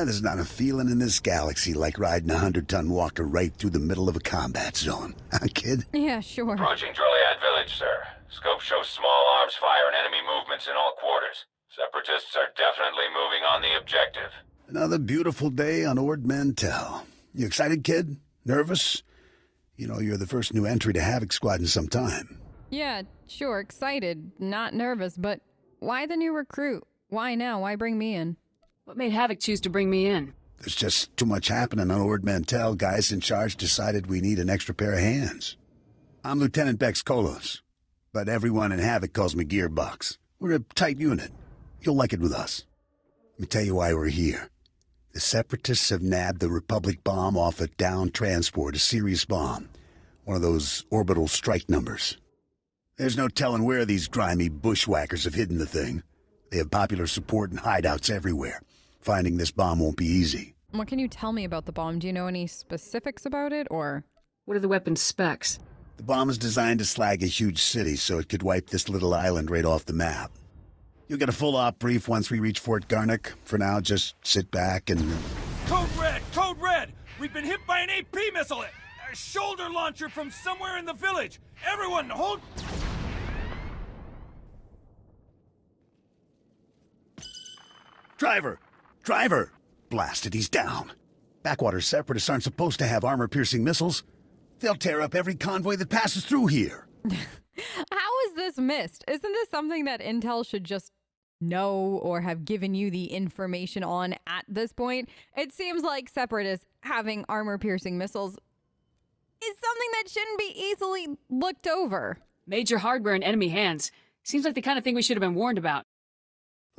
There's not a feeling in this galaxy like riding a 100-ton walker right through the middle of a combat zone. Huh, kid? Yeah, sure. Approaching Droliad Village, sir. Scope shows small arms fire and enemy movements in all quarters. Separatists are definitely moving on the objective. Another beautiful day on Ord Mantell. You excited, kid? Nervous? You know, you're the first new entry to Havoc Squad in some time. Yeah, sure, excited, not nervous, but why the new recruit? Why now? Why bring me in? What made Havoc choose to bring me in? There's just too much happening on Ord Mantell. Guys in charge decided we need an extra pair of hands. I'm Lieutenant Bex Kolos, but everyone in Havoc calls me Gearbox. We're a tight unit. You'll like it with us. Let me tell you why we're here. The Separatists have nabbed the Republic bomb off a downed transport, a serious bomb. One of those orbital strike numbers. There's no telling where these grimy bushwhackers have hidden the thing. They have popular support and hideouts everywhere. Finding this bomb won't be easy. What can you tell me about the bomb? Do you know any specifics about it, or...? What are the weapon's specs? The bomb is designed to slag a huge city, so it could wipe this little island right off the map. You'll get a full op brief once we reach Fort Garnick. For now, just sit back and... Code Red! Code Red! We've been hit by an AP missile! A shoulder launcher from somewhere in the village! Everyone, hold... Driver! Driver! Blasted, he's down. Backwater Separatists aren't supposed to have armor-piercing missiles. They'll tear up every convoy that passes through here. How is this missed? Isn't this something that Intel should just know or have given you the information on at this point? It seems like Separatists having armor-piercing missiles is something that shouldn't be easily looked over. Major hardware in enemy hands. Seems like the kind of thing we should have been warned about.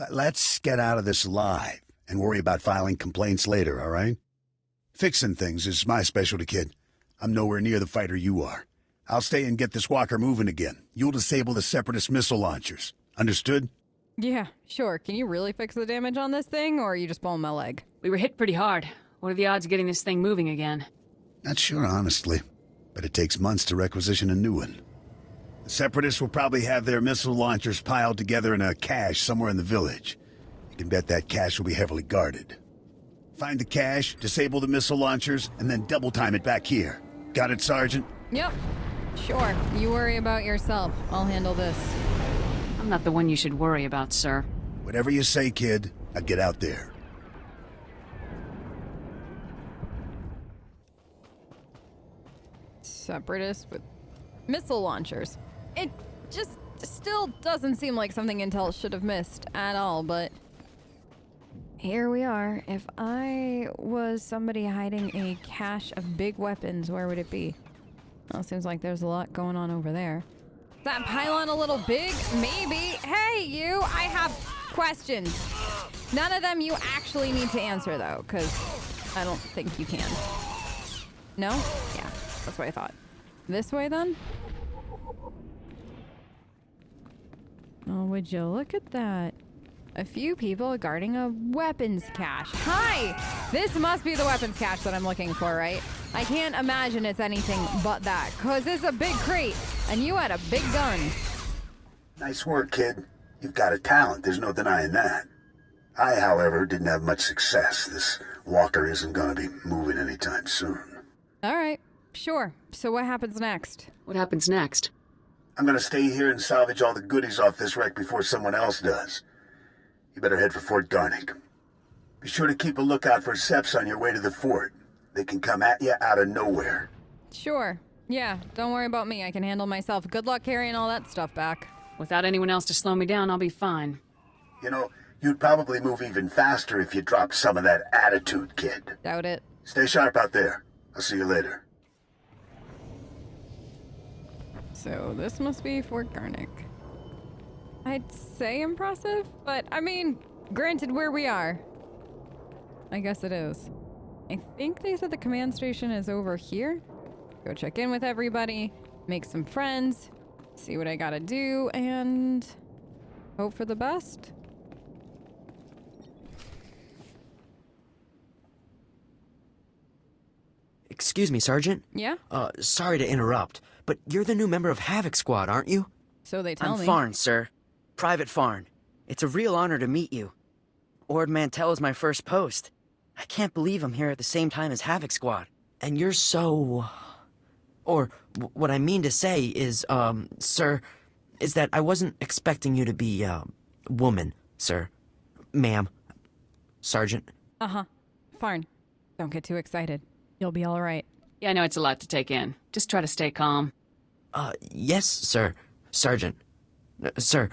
Let's get out of this alive and worry about filing complaints later, all right? Fixing things is my specialty, kid. I'm nowhere near the fighter you are. I'll stay and get this walker moving again. You'll disable the Separatist missile launchers. Understood? Yeah, sure. Can you really fix the damage on this thing, or are you just pulling my leg? We were hit pretty hard. What are the odds of getting this thing moving again? Not sure, honestly. But it takes months to requisition a new one. The Separatists will probably have their missile launchers piled together in a cache somewhere in the village. You can bet that cache will be heavily guarded. Find the cache, disable the missile launchers, and then double time it back here. Got it, Sergeant? Yep. Sure. You worry about yourself. I'll handle this. I'm not the one you should worry about, sir. Whatever you say, kid. Now get out there. Separatists with missile launchers. It just still doesn't seem like something Intel should have missed at all, but here we are. If I was somebody hiding a cache of big weapons, where would it be? Well, it seems like there's a lot going on over there. Is that pylon a little big? Maybe. Hey, you! I have questions. None of them you actually need to answer, though, because I don't think you can. No? Yeah, that's what I thought. This way, then? Oh, would you look at that? A few people guarding a weapons cache. Hi! This must be the weapons cache that I'm looking for, right? I can't imagine it's anything but that, because it's a big crate, and you had a big gun. Nice work, kid. You've got a talent, there's no denying that. I, however, didn't have much success. This walker isn't gonna be moving anytime soon. All right, sure. So what happens next? What happens next? I'm gonna stay here and salvage all the goodies off this wreck before someone else does. You better head for Fort Garnick. Be sure to keep a lookout for Seps on your way to the fort. They can come at you out of nowhere. Sure. Yeah, don't worry about me. I can handle myself. Good luck carrying all that stuff back. Without anyone else to slow me down, I'll be fine. You know, you'd probably move even faster if you dropped some of that attitude, kid. Doubt it. Stay sharp out there. I'll see you later. So this must be Fort Garnick. I'd say impressive, but I mean, granted where we are. I guess it is. I think they said the command station is over here. Go check in with everybody, make some friends, see what I gotta do, and hope for the best. Excuse me, Sergeant? Yeah? Sorry to interrupt, but you're the new member of Havoc Squad, aren't you? So they tell me. I'm Farn, sir. Private Farn. It's a real honor to meet you. Ord Mantell is my first post. I can't believe I'm here at the same time as Havoc Squad. And you're so... Or, what I mean to say is, sir, is that I wasn't expecting you to be, woman, sir. Ma'am. Sergeant. Uh-huh. Fine. Don't get too excited. You'll be all right. Yeah, I know it's a lot to take in. Just try to stay calm. Yes, sir. Sergeant. Sir.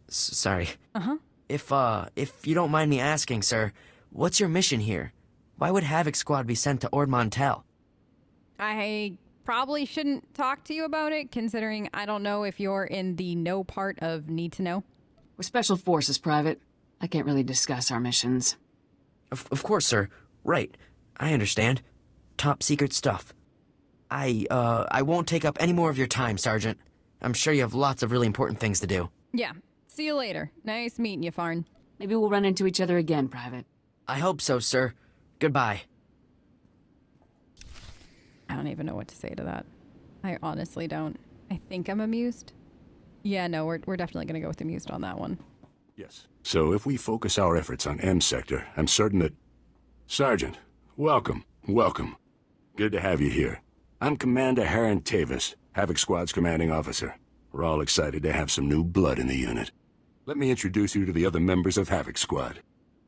Sorry. Uh-huh. If you don't mind me asking, sir, what's your mission here? Why would Havoc Squad be sent to Ord Mantell? I probably shouldn't talk to you about it, considering I don't know if you're in the no part of need to know. We're Special Forces, Private. I can't really discuss our missions. Of course, sir. Right. I understand. Top secret stuff. I won't take up any more of your time, Sergeant. I'm sure you have lots of really important things to do. Yeah. See you later. Nice meeting you, Farn. Maybe we'll run into each other again, Private. I hope so, sir. Goodbye. I don't even know what to say to that. I honestly don't. I think I'm amused. Yeah, no, we're definitely going to go with amused on that one. Yes. So if we focus our efforts on M Sector, I'm certain that... Sergeant, welcome. Welcome. Good to have you here. I'm Commander Heron Tavis, Havoc Squad's commanding officer. We're all excited to have some new blood in the unit. Let me introduce you to the other members of Havoc Squad.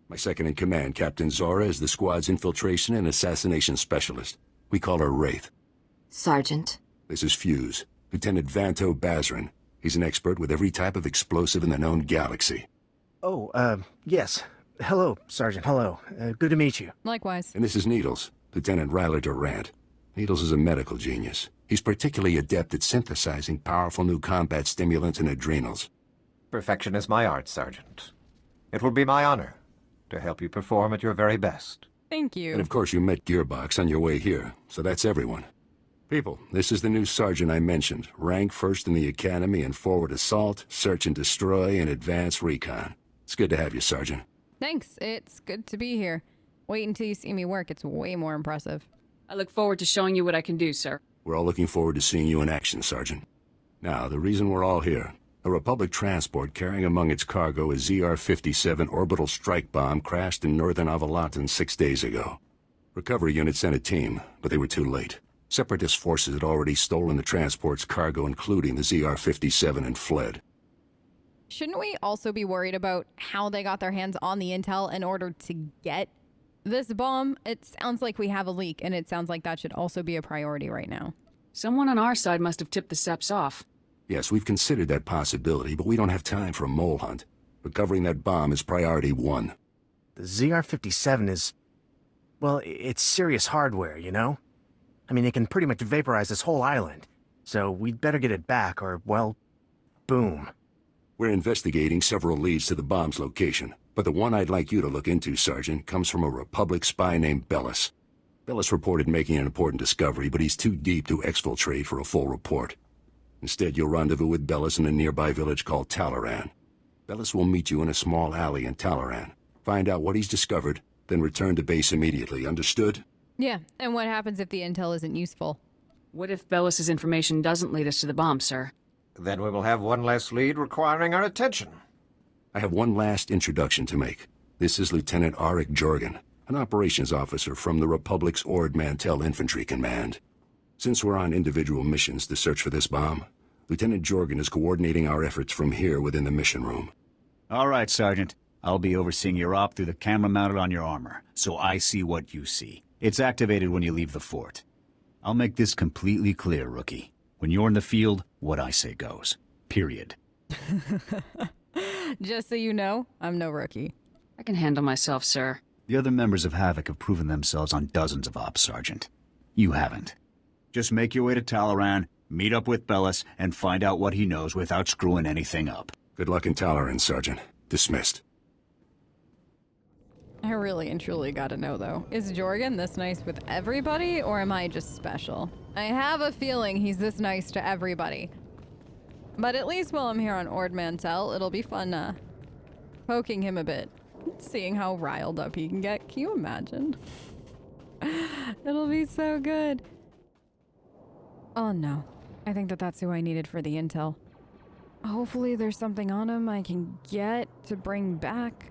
My second-in-command, Captain Zora, is the squad's infiltration and assassination specialist. We call her Wraith. Sergeant. This is Fuse, Lieutenant Vanto Bazrin. He's an expert with every type of explosive in the known galaxy. Oh, yes. Hello, Sergeant, hello. Good to meet you. Likewise. And this is Needles, Lieutenant Ryler Durant. Needles is a medical genius. He's particularly adept at synthesizing powerful new combat stimulants and adrenals. Perfection is my art, Sergeant. It will be my honor to help you perform at your very best. Thank you. And of course you met Gearbox on your way here, so that's everyone. People, this is the new sergeant I mentioned. Rank first in the academy in forward assault, search and destroy, and advanced recon. It's good to have you, Sergeant. Thanks. It's good to be here. Wait until you see me work. It's way more impressive. I look forward to showing you what I can do, sir. We're all looking forward to seeing you in action, Sergeant. Now, the reason we're all here. A Republic transport carrying among its cargo a ZR-57 orbital strike bomb crashed in northern Avalatan 6 days ago. Recovery unit sent a team, but they were too late. Separatist forces had already stolen the transport's cargo, including the ZR-57, and fled. Shouldn't we also be worried about how they got their hands on the intel in order to get this bomb? It sounds like we have a leak, and it sounds like that should also be a priority right now. Someone on our side must have tipped the Seps off. Yes, we've considered that possibility, but we don't have time for a mole hunt. Recovering that bomb is priority 1. The ZR-57 is... well, it's serious hardware, you know? I mean, it can pretty much vaporize this whole island. So we'd better get it back, or, well, boom. We're investigating several leads to the bomb's location, but the one I'd like you to look into, Sergeant, comes from a Republic spy named Bellis. Bellis reported making an important discovery, but he's too deep to exfiltrate for a full report. Instead, you'll rendezvous with Bellis in a nearby village called Talaran. Bellis will meet you in a small alley in Talaran. Find out what he's discovered, then return to base immediately. Understood? Yeah, and what happens if the intel isn't useful? What if Bellis's information doesn't lead us to the bomb, sir? Then we will have one less lead requiring our attention. I have one last introduction to make. This is Lieutenant Arik Jorgen, an operations officer from the Republic's Ord Mantell Infantry Command. Since we're on individual missions to search for this bomb, Lieutenant Jorgen is coordinating our efforts from here within the mission room. All right, Sergeant. I'll be overseeing your op through the camera mounted on your armor, so I see what you see. It's activated when you leave the fort. I'll make this completely clear, Rookie. When you're in the field, what I say goes. Period. Just so you know, I'm no rookie. I can handle myself, sir. The other members of Havoc have proven themselves on dozens of ops, Sergeant. You haven't. Just make your way to Talaran, meet up with Bellis, and find out what he knows without screwing anything up. Good luck in Talaran, Sergeant. Dismissed. I really and truly gotta know, though. Is Jorgen this nice with everybody, or am I just special? I have a feeling he's this nice to everybody. But at least while I'm here on Ord Mantell, it'll be fun, poking him a bit. Seeing how riled up he can get. Can you imagine? It'll be so good. Oh no. I think that's who I needed for the intel. Hopefully there's something on him I can get to bring back.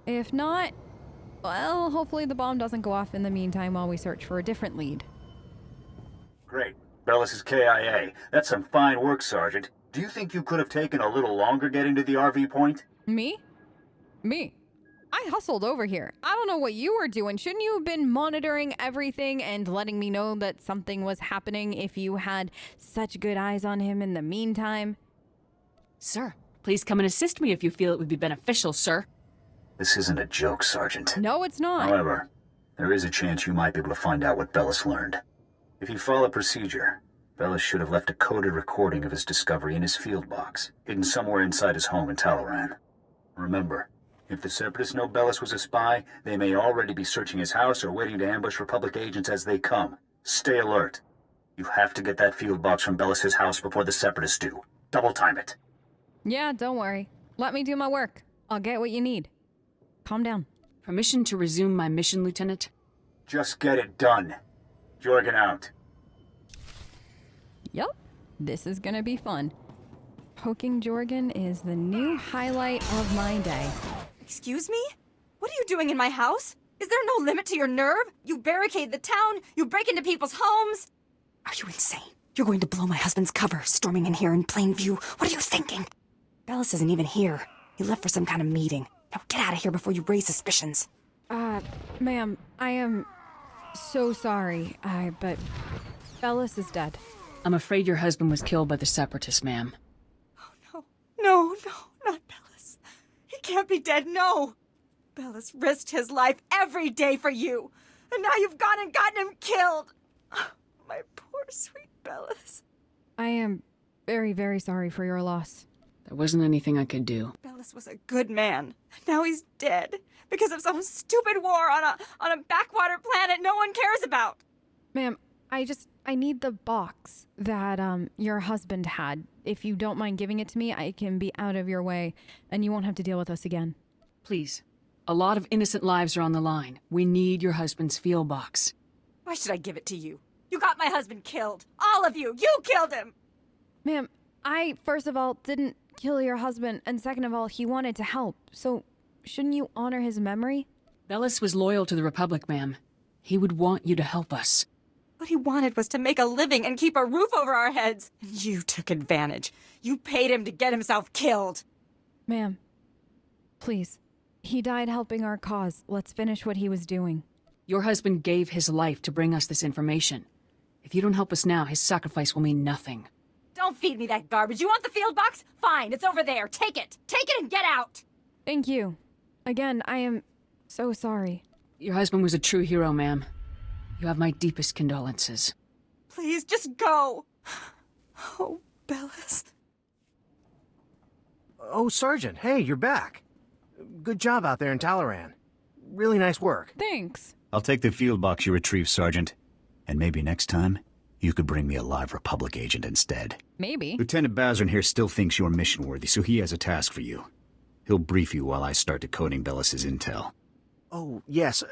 If not, Well, hopefully the bomb doesn't go off in the meantime while we search for a different lead. Great. Bellis is KIA. That's some fine work, Sergeant. Do you think you could have taken a little longer getting to the RV point? Me? I hustled over here. I don't know what you were doing. Shouldn't you have been monitoring everything and letting me know that something was happening if you had such good eyes on him in the meantime? Sir, please come and assist me if you feel it would be beneficial, sir. This isn't a joke, Sergeant. No, it's not. However, there is a chance you might be able to find out what Bellis learned. If you follow procedure, Bellis should have left a coded recording of his discovery in his field box, hidden somewhere inside his home in Talaran. Remember, if the Separatists know Bellis was a spy, they may already be searching his house or waiting to ambush Republic agents as they come. Stay alert. You have to get that field box from Bellis's house before the Separatists do. Double time it. Yeah, don't worry. Let me do my work. I'll get what you need. Calm down. Permission to resume my mission, Lieutenant? Just get it done. Jorgen out. Yup, this is gonna be fun. Poking Jorgen is the new highlight of my day. Excuse me? What are you doing in my house? Is there no limit to your nerve? You barricade the town, you break into people's homes. Are you insane? You're going to blow my husband's cover, storming in here in plain view. What are you thinking? Bellis isn't even here. He left for some kind of meeting. Now get out of here before you raise suspicions. Ma'am, I am so sorry, but Bellis is dead. I'm afraid your husband was killed by the Separatists, ma'am. Oh, no, not Bellis. He can't be dead, no. Bellis risked his life every day for you, and now you've gone and gotten him killed. My poor, sweet Bellis. I am very, very sorry for your loss. There wasn't anything I could do. Bellis was a good man. Now he's dead because of some stupid war on a backwater planet no one cares about. Ma'am, I need the box that, your husband had. If you don't mind giving it to me, I can be out of your way, and you won't have to deal with us again. Please. A lot of innocent lives are on the line. We need your husband's field box. Why should I give it to you? You got my husband killed. All of you. You killed him. Ma'am, I, first of all, didn't kill your husband, and second of all, he wanted to help. So, shouldn't you honor his memory? Bellis was loyal to the Republic, ma'am. He would want you to help us. What he wanted was to make a living and keep a roof over our heads. And you took advantage. You paid him to get himself killed. Ma'am, please. He died helping our cause. Let's finish what he was doing. Your husband gave his life to bring us this information. If you don't help us now, his sacrifice will mean nothing. Don't feed me that garbage. You want the field box? Fine, it's over there. Take it. Take it and get out. Thank you. Again, I am so sorry. Your husband was a true hero, ma'am. You have my deepest condolences. Please, just go. Oh, Bellis. Oh, Sergeant, hey, you're back. Good job out there in Talaran. Really nice work. Thanks. I'll take the field box you retrieved, Sergeant. And maybe next time, you could bring me a live Republic agent instead. Maybe. Lieutenant Bazrin here still thinks you're mission-worthy, so he has a task for you. He'll brief you while I start decoding Bellis's intel. Oh, yes,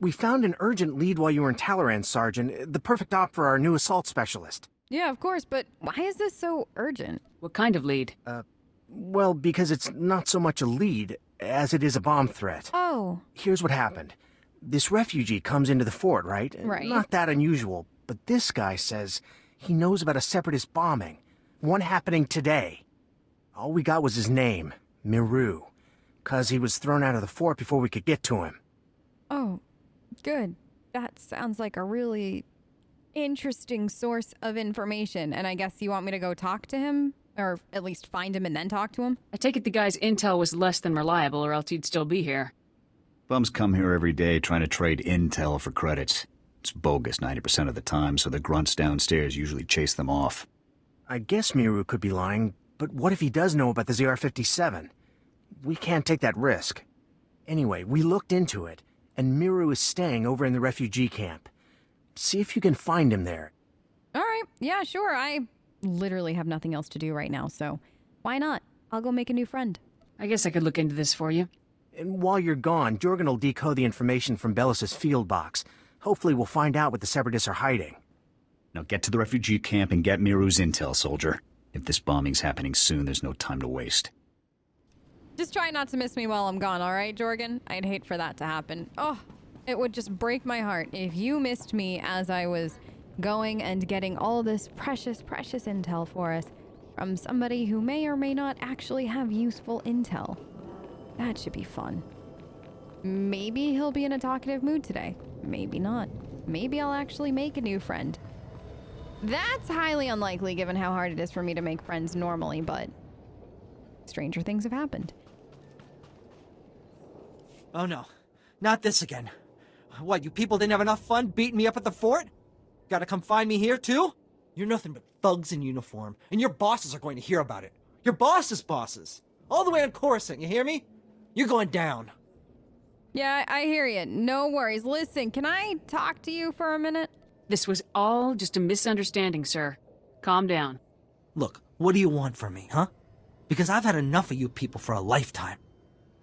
we found an urgent lead while you were in Talaran, Sergeant. The perfect op for our new assault specialist. Yeah, of course, but why is this so urgent? What kind of lead? Well, because it's not so much a lead as it is a bomb threat. Oh. Here's what happened. This refugee comes into the fort, right? Right. Not that unusual, but this guy says he knows about a Separatist bombing. One happening today. All we got was his name, Miru. 'Cause he was thrown out of the fort before we could get to him. Oh, good. That sounds like a really interesting source of information, and I guess you want me to go talk to him? Or at least find him and then talk to him? I take it the guy's intel was less than reliable, or else he'd still be here. Bums come here every day trying to trade intel for credits. It's bogus 90% of the time, so the grunts downstairs usually chase them off. I guess Miru could be lying, but what if he does know about the ZR-57? We can't take that risk. Anyway, we looked into it, and Miru is staying over in the refugee camp. See if you can find him there. All right. Yeah, sure. I literally have nothing else to do right now, so why not? I'll go make a new friend. I guess I could look into this for you. And while you're gone, Jorgen will decode the information from Bellis's field box. Hopefully we'll find out what the Separatists are hiding. Now get to the refugee camp and get Miru's intel, soldier. If this bombing's happening soon, there's no time to waste. Just try not to miss me while I'm gone, all right, Jorgen? I'd hate for that to happen. Oh, it would just break my heart if you missed me as I was going and getting all this precious, precious intel for us from somebody who may or may not actually have useful intel. That should be fun. Maybe he'll be in a talkative mood today. Maybe not. Maybe I'll actually make a new friend. That's highly unlikely given how hard it is for me to make friends normally, but stranger things have happened. Oh no, not this again. What, you people didn't have enough fun beating me up at the fort? Gotta come find me here too? You're nothing but thugs in uniform, and your bosses are going to hear about it. Your boss's bosses. All the way on Coruscant, you hear me? You're going down. Yeah, I hear you. No worries. Listen, can I talk to you for a minute? This was all just a misunderstanding, sir. Calm down. Look, what do you want from me, huh? Because I've had enough of you people for a lifetime.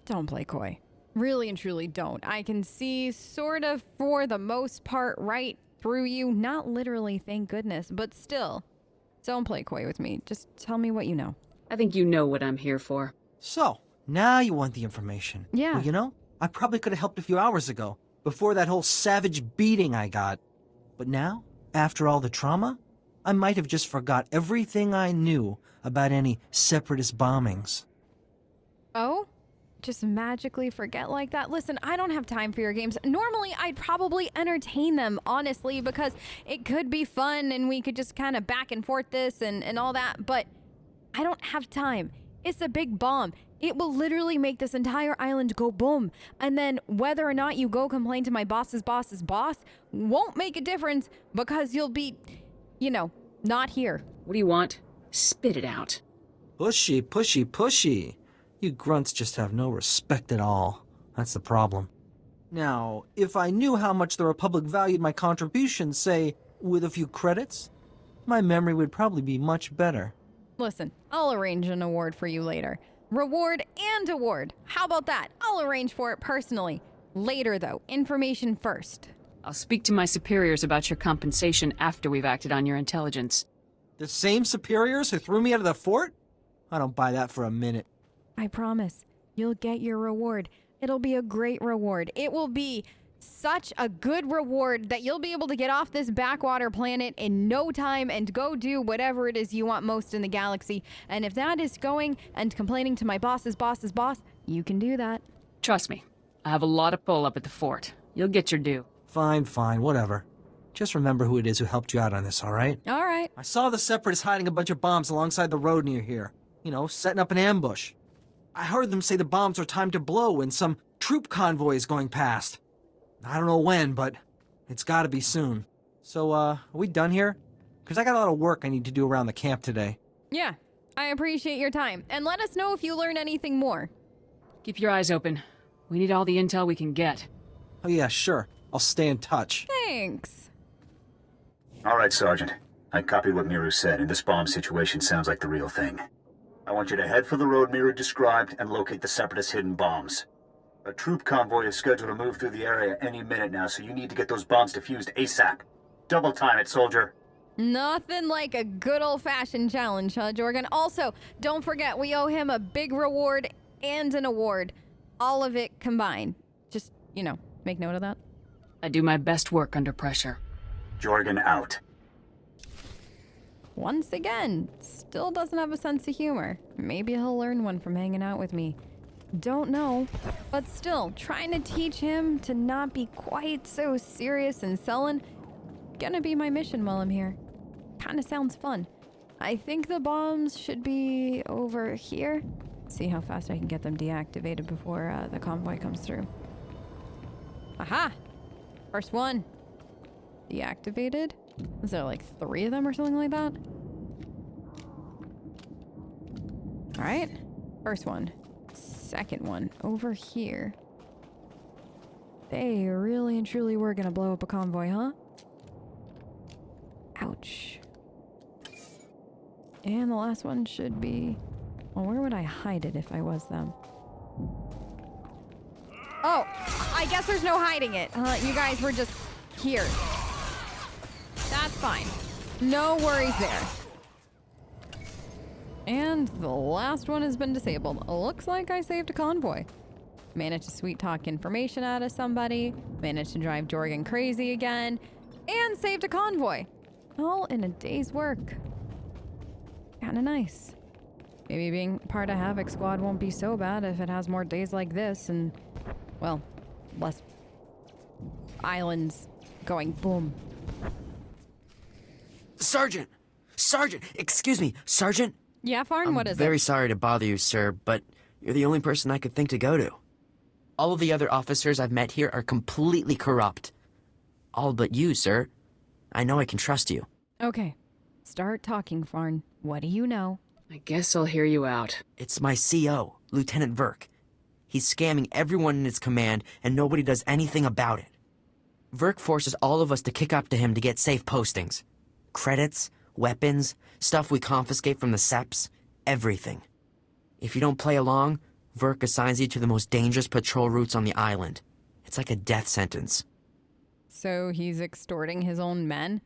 Don't play coy. Really and truly don't. I can see sort of for the most part right through you. Not literally, thank goodness, but still. Don't play coy with me. Just tell me what you know. I think you know what I'm here for. So, now you want the information. Yeah. Well, you know, I probably could have helped a few hours ago, before that whole savage beating I got. But now, after all the trauma, I might have just forgot everything I knew about any separatist bombings. Oh? Just magically forget like that? Listen, I don't have time for your games. Normally, I'd probably entertain them, honestly, because it could be fun and we could just kind of back and forth this and all that, but I don't have time. It's a big bomb. It will literally make this entire island go boom. And then whether or not you go complain to my boss's boss's boss won't make a difference because you'll be, you know, not here. What do you want? Spit it out. Pushy, pushy, pushy. You grunts just have no respect at all. That's the problem. Now, if I knew how much the Republic valued my contributions, say, with a few credits, my memory would probably be much better. Listen, I'll arrange an award for you later. Reward and award. How about that? I'll arrange for it personally. Later, though. Information first. I'll speak to my superiors about your compensation after we've acted on your intelligence. The same superiors who threw me out of the fort? I don't buy that for a minute. I promise. You'll get your reward. It'll be a great reward. It will be such a good reward that you'll be able to get off this backwater planet in no time and go do whatever it is you want most in the galaxy. And if that is going and complaining to my boss's boss's boss, you can do that. Trust me, I have a lot of pull up at the fort. You'll get your due. Fine, whatever. Just remember who it is who helped you out on this, all right? All right. I saw the Separatists hiding a bunch of bombs alongside the road near here. You know, setting up an ambush. I heard them say the bombs are timed to blow when some troop convoy is going past. I don't know when, but it's gotta be soon. So, are we done here? Because I got a lot of work I need to do around the camp today. Yeah, I appreciate your time. And let us know if you learn anything more. Keep your eyes open. We need all the intel we can get. Oh yeah, sure. I'll stay in touch. Thanks. All right, Sergeant. I copied what Miru said, and this bomb situation sounds like the real thing. I want you to head for the road Miru described and locate the Separatist hidden bombs. A troop convoy is scheduled to move through the area any minute now, so you need to get those bombs defused ASAP. Double time it, soldier. Nothing like a good old-fashioned challenge, huh, Jorgen? Also, don't forget we owe him a big reward and an award. All of it combined. Just, you know, make note of that. I do my best work under pressure. Jorgen out. Once again, still doesn't have a sense of humor. Maybe he'll learn one from hanging out with me. Don't know, but still, trying to teach him to not be quite so serious and sullen, gonna be my mission while I'm here. Kinda sounds fun. I think the bombs should be over here. See how fast I can get them deactivated before the convoy comes through. Aha! First one. Deactivated? Is there like 3 of them or something like that? Alright. First one. Second one. Over here. They really and truly were gonna blow up a convoy, huh? Ouch. And the last one should be... Well, where would I hide it if I was them? Oh! I guess there's no hiding it. You guys were just here. That's fine. No worries there. And the last one has been disabled. Looks like I saved a convoy. Managed to sweet talk information out of somebody, managed to drive Jorgen crazy again, and saved a convoy. All in a day's work. Kinda nice. Maybe being part of Havoc Squad won't be so bad if it has more days like this and, well, less islands going boom. Sergeant! Sergeant! Excuse me, Sergeant? Yeah, Farn, what is it? I'm very sorry to bother you, sir, but you're the only person I could think to go to. All of the other officers I've met here are completely corrupt. All but you, sir. I know I can trust you. Okay. Start talking, Farn. What do you know? I guess I'll hear you out. It's my CO, Lieutenant Verk. He's scamming everyone in his command, and nobody does anything about it. Verk forces all of us to kick up to him to get safe postings. Credits, weapons, stuff we confiscate from the SEPs, everything. If you don't play along, Verk assigns you to the most dangerous patrol routes on the island. It's like a death sentence. So he's extorting his own men?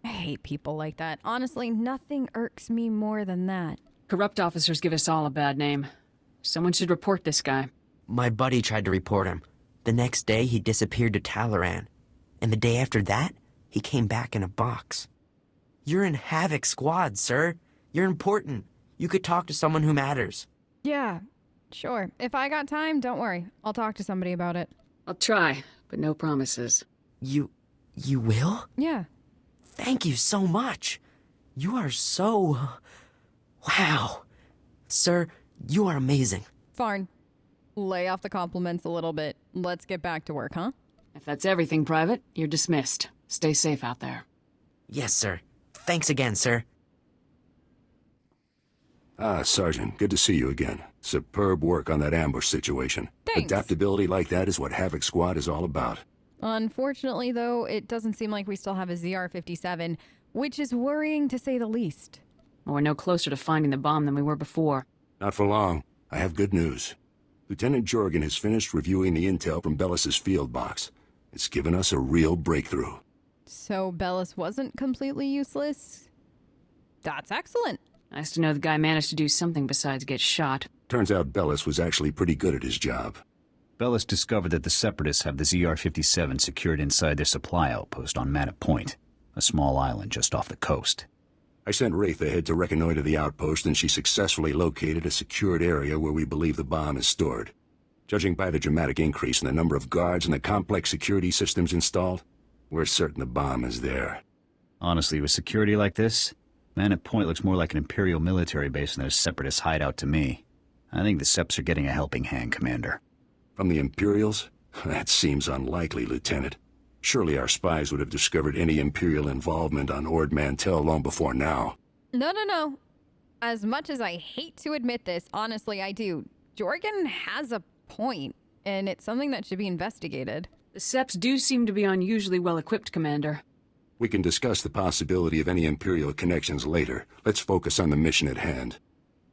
I hate people like that. Honestly, nothing irks me more than that. Corrupt officers give us all a bad name. Someone should report this guy. My buddy tried to report him. The next day, he disappeared to Talaran. And the day after that, he came back in a box. You're in Havoc Squad, sir. You're important. You could talk to someone who matters. Yeah, sure. If I got time, don't worry. I'll talk to somebody about it. I'll try, but no promises. You will? Yeah. Thank you so much. You are so... Wow. Sir, you are amazing. Farn, lay off the compliments a little bit. Let's get back to work, huh? If that's everything, Private, you're dismissed. Stay safe out there. Yes, sir. Thanks again, sir. Ah, Sergeant, good to see you again. Superb work on that ambush situation. Thanks. Adaptability like that is what Havoc Squad is all about. Unfortunately, though, it doesn't seem like we still have a ZR-57, which is worrying to say the least. Well, we're no closer to finding the bomb than we were before. Not for long. I have good news. Lieutenant Jorgen has finished reviewing the intel from Bellis's field box. It's given us a real breakthrough. So Bellis wasn't completely useless? That's excellent. Nice to know the guy managed to do something besides get shot. Turns out Bellis was actually pretty good at his job. Bellis discovered that the Separatists have the ZR-57 secured inside their supply outpost on Manat Point, a small island just off the coast. I sent Wraith ahead to reconnoiter the outpost, and she successfully located a secured area where we believe the bomb is stored. Judging by the dramatic increase in the number of guards and the complex security systems installed, we're certain the bomb is there. Honestly, with security like this, Manat Point looks more like an Imperial military base than a Separatist hideout to me. I think the Seps are getting a helping hand, Commander. From the Imperials? That seems unlikely, Lieutenant. Surely our spies would have discovered any Imperial involvement on Ord Mantell long before now. No. As much as I hate to admit this, honestly, I do. Jorgen has a point, and it's something that should be investigated. The Seps do seem to be unusually well-equipped, Commander. We can discuss the possibility of any Imperial connections later. Let's focus on the mission at hand.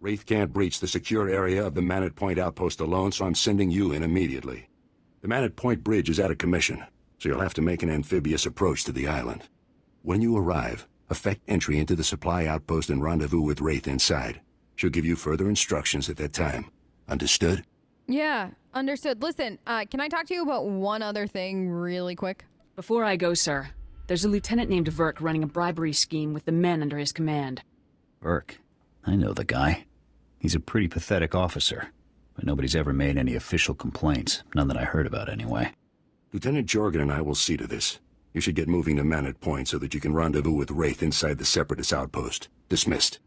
Wraith can't breach the secure area of the Manat Point outpost alone, so I'm sending you in immediately. The Manat Point bridge is out of commission, so you'll have to make an amphibious approach to the island. When you arrive, effect entry into the supply outpost and rendezvous with Wraith inside. She'll give you further instructions at that time. Understood? Yeah, understood. Listen, can I talk to you about one other thing really quick? Before I go, sir, there's a lieutenant named Verk running a bribery scheme with the men under his command. Verk? I know the guy. He's a pretty pathetic officer, but nobody's ever made any official complaints. None that I heard about, anyway. Lieutenant Jorgen and I will see to this. You should get moving to Manat Point so that you can rendezvous with Wraith inside the Separatist outpost. Dismissed.